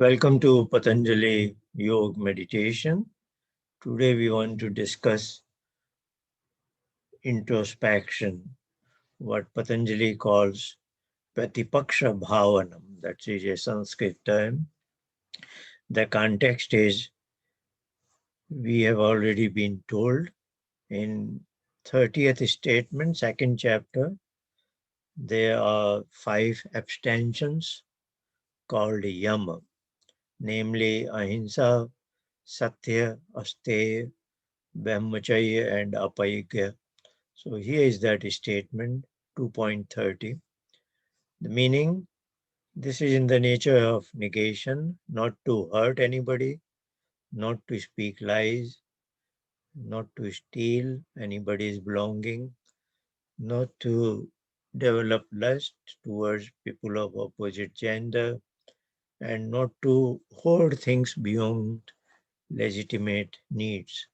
Welcome to Patanjali Yoga Meditation. Today we want to discuss introspection, what Patanjali calls Pratipaksha Bhavanam. That is a Sanskrit term. The context is we have already been told in 30th statement, second chapter, there are 5 abstentions called yama, namely ahimsa, satya, asteya, brahmacharya and apayagya. So here is that statement 2.30. The meaning, this is in the nature of negation, not to hurt anybody, not to speak lies, not to steal anybody's belonging, not to develop lust towards people of opposite gender, and not to hoard things beyond legitimate needs.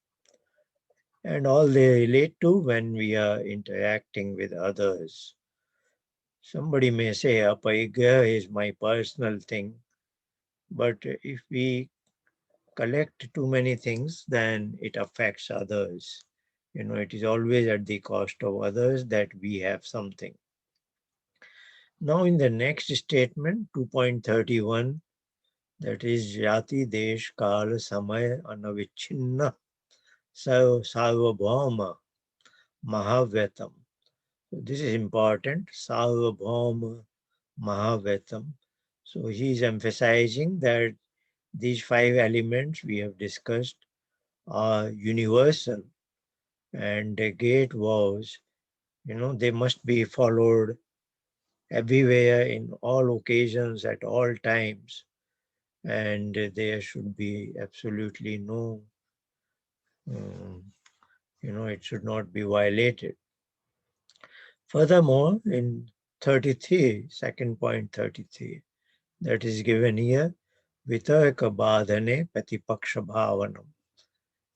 And all they relate to when we are interacting with others. Somebody may say, Apaiga is my personal thing, but if we collect too many things, then it affects others. It is always at the cost of others that we have something. Now, in the next statement, 2.31, that is Jati Desh Kala Samaya Anavichinna Sarvabhauma Mahavyatam. So this is important, Sarvabhauma Mahavyatam. So he is emphasizing that these 5 elements we have discussed are universal, and the great vows, they must be followed everywhere in all occasions at all times, and there should be absolutely no, um, it should not be violated. Furthermore, in 33, second point 33, that is given here, Vitarka Badhane Patipaksha Bhavanam.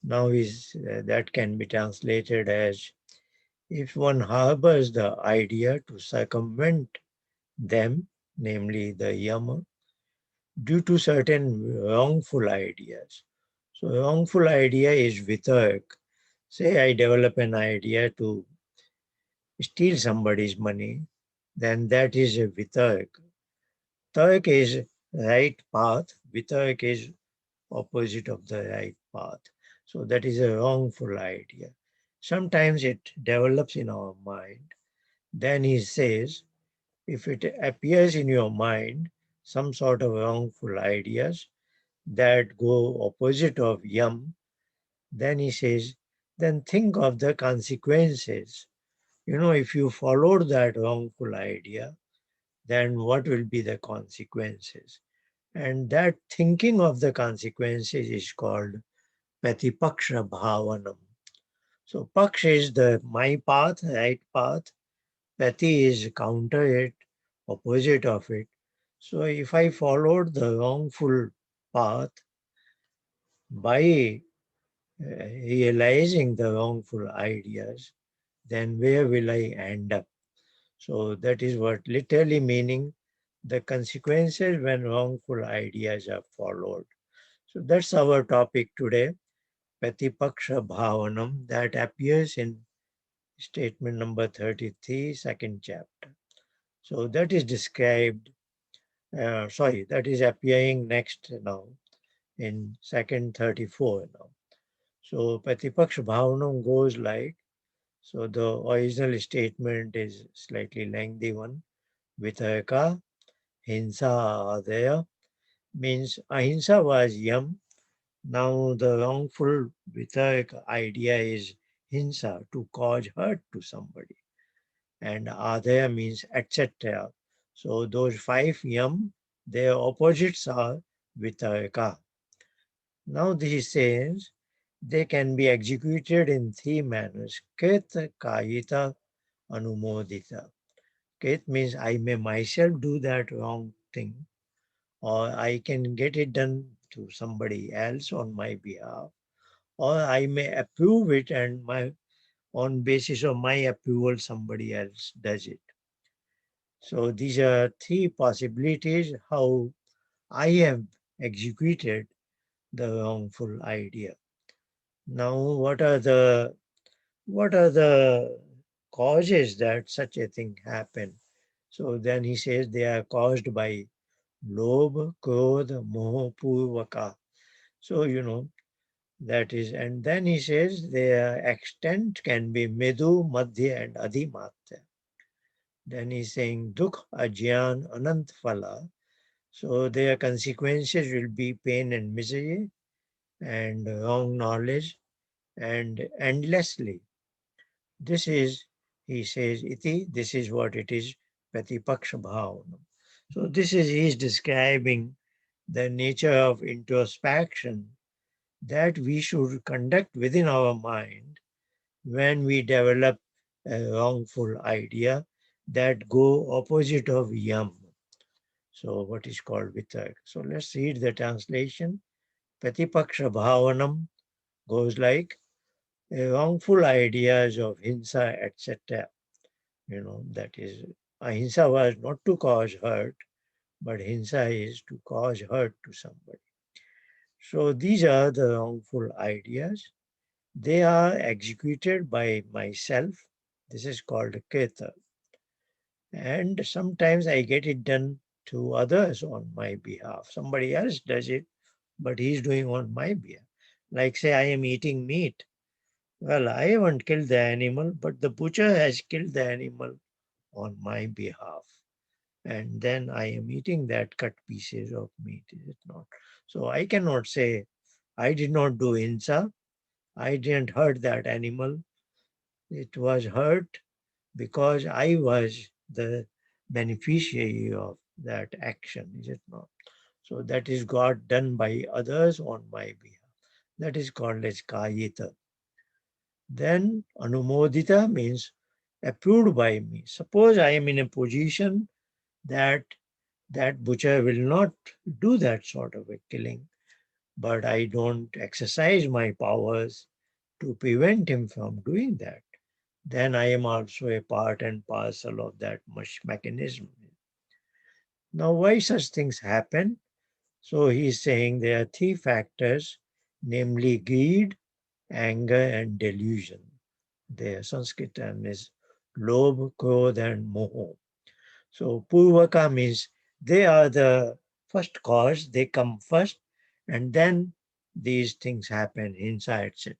Now that can be translated as if one harbors the idea to circumvent them, namely the yama, due to certain wrongful ideas. So wrongful idea is vitark. Say I develop an idea to steal somebody's money, then that is a vitark. Tark is right path, vitark is opposite of the right path. So that is a wrongful idea. Sometimes it develops in our mind. Then he says, if it appears in your mind, some sort of wrongful ideas that go opposite of yam, then he says, then think of the consequences. If you followed that wrongful idea, then what will be the consequences? And that thinking of the consequences is called Patipaksha Bhavanam. So Paksha is the my path, right path. Pati is counter it, opposite of it. So if I followed the wrongful path by realizing the wrongful ideas, then where will I end up? So that is what literally meaning the consequences when wrongful ideas are followed. So that's our topic today, Patipaksha Bhavanam, that appears in statement number 33, second chapter. So that is described, that is appearing next now in second 34 now. So Patipaksha Bhavanam goes like, so the original statement is slightly lengthy one. Vitarka, Hinsa Adaya, means Ahimsa was yam. Now the wrongful vitarka idea is Hinsa, to cause hurt to somebody. And Adaya means etc. So those 5 yam, their opposites are vitarka. Now this says they can be executed in 3 manners. Krita, Kayita, Anumodita. Krit means I may myself do that wrong thing, or I can get it done to somebody else on my behalf, or I may approve it and on basis of my approval somebody else does it. So these are 3 possibilities how I have executed the wrongful idea. Now, what are the causes that such a thing happen? So then he says they are caused by lobha, krodha, moha, purvaka. So that is, and then he says their extent can be medu, madhya, and adhimatya. Then he's saying dukh, ajyan, anant phala. So their consequences will be pain and misery and wrong knowledge and endlessly. This is, he says, iti, this is what it is, pratipaksha bhavana. So this is, he is describing the nature of introspection that we should conduct within our mind when we develop a wrongful idea that go opposite of yam. So what is called vitarka. So let's read the translation. Pratipaksha bhavanam goes like wrongful ideas of hinsa, etc. That is, ahimsa was not to cause hurt, but hinsa is to cause hurt to somebody. So these are the wrongful ideas. They are executed by myself. This is called krita. And sometimes I get it done to others on my behalf. Somebody else does it, but he's doing on my behalf. Like, say, I am eating meat. Well, I haven't killed the animal, but the butcher has killed the animal on my behalf. And then I am eating that cut pieces of meat, is it not? So I cannot say, I did not do hinsa, I didn't hurt that animal. It was hurt because I was the beneficiary of that action, is it not? So that is God done by others on my behalf. That is called as kayita. Then anumodita means approved by me. Suppose I am in a position that that butcher will not do that sort of a killing, but I don't exercise my powers to prevent him from doing that. Then I am also a part and parcel of that mechanism. Now, why such things happen? So he's saying there are three factors, namely greed, anger, and delusion. Their Sanskrit term is lobh, krodha, and moho. So purvaka means they are the first cause, they come first, and then these things happen inside, etc.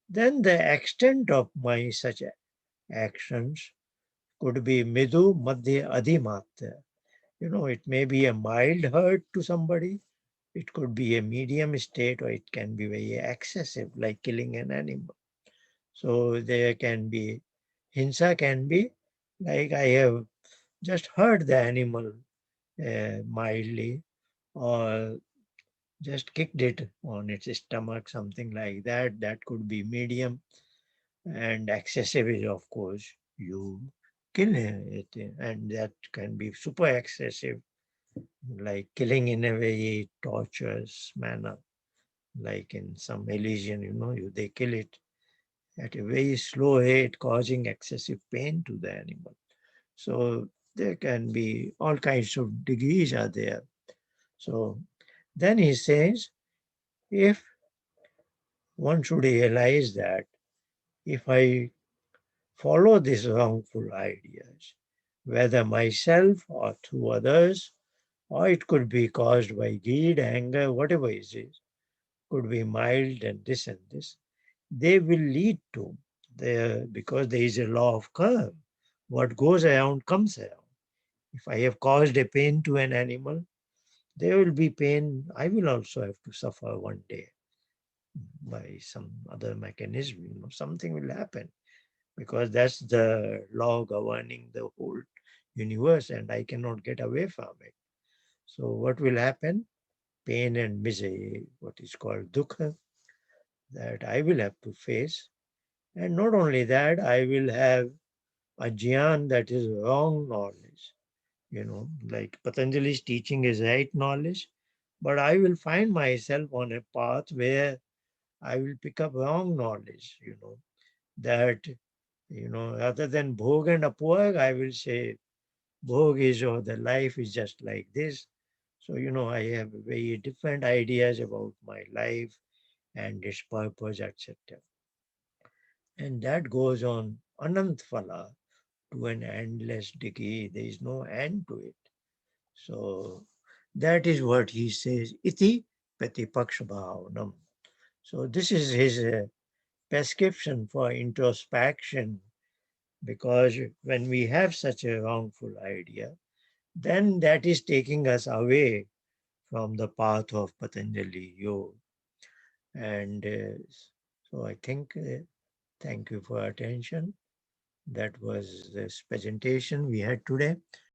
Then the extent of my such actions could be midu, madhya, adhimatra. It may be a mild hurt to somebody, it could be a medium state, or it can be very excessive, like killing an animal. So there can be, hinsa can be like I have just hurt the animal mildly, or just kicked it on its stomach, something like that. That could be medium. And excessive is, of course, you kill it, and that can be super excessive, like killing in a very torturous manner, like in some Elysian, they kill it at a very slow rate, causing excessive pain to the animal. So there can be all kinds of degrees are there. So then he says, if one should realize that if I follow these wrongful ideas, whether myself or through others, or it could be caused by greed, anger, whatever it is, could be mild and this, they will lead to because there is a law of karma. What goes around comes around. If I have caused a pain to an animal, there will be pain. I will also have to suffer one day by some other mechanism. Something will happen because that's the law governing the whole universe, and I cannot get away from it. So, what will happen? Pain and misery, what is called dukkha, that I will have to face. And not only that, I will have a jnana, that is wrong knowledge. Like Patanjali's teaching is right knowledge, but I will find myself on a path where I will pick up wrong knowledge, that, rather than bhog and apog, I will say bhog is, or the life is just like this. So, I have very different ideas about my life and its purpose, etc. And that goes on Anantphala to an endless degree. There is no end to it. So that is what he says, iti pratipaksha bhavanam. So this is his prescription for introspection, because when we have such a wrongful idea, then that is taking us away from the path of Patanjali Yoga. And so I think, thank you for attention. That was this presentation we had today.